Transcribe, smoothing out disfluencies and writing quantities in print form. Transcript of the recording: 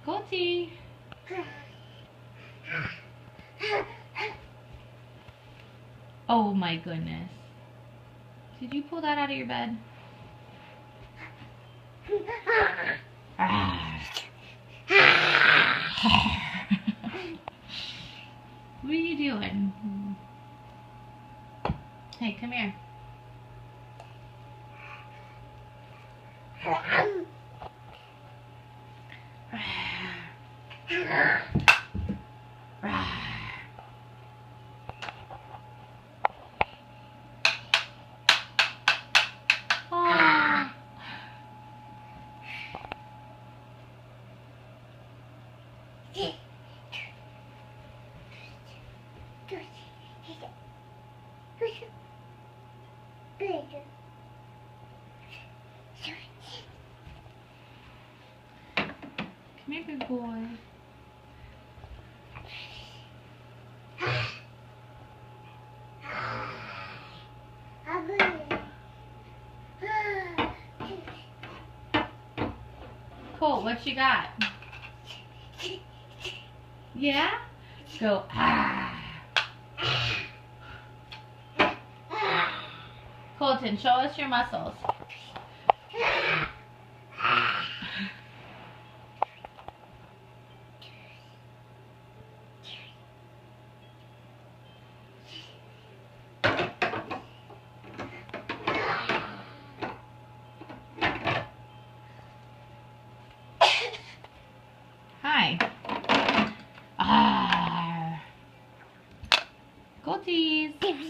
Colty. Oh my goodness. Did you pull that out of your bed? What are you doing? Hey, come here. Come here, good boy. Colt, what you got? Yeah? Go, ah. Colton, show us your muscles. Hi. Ah. Colties.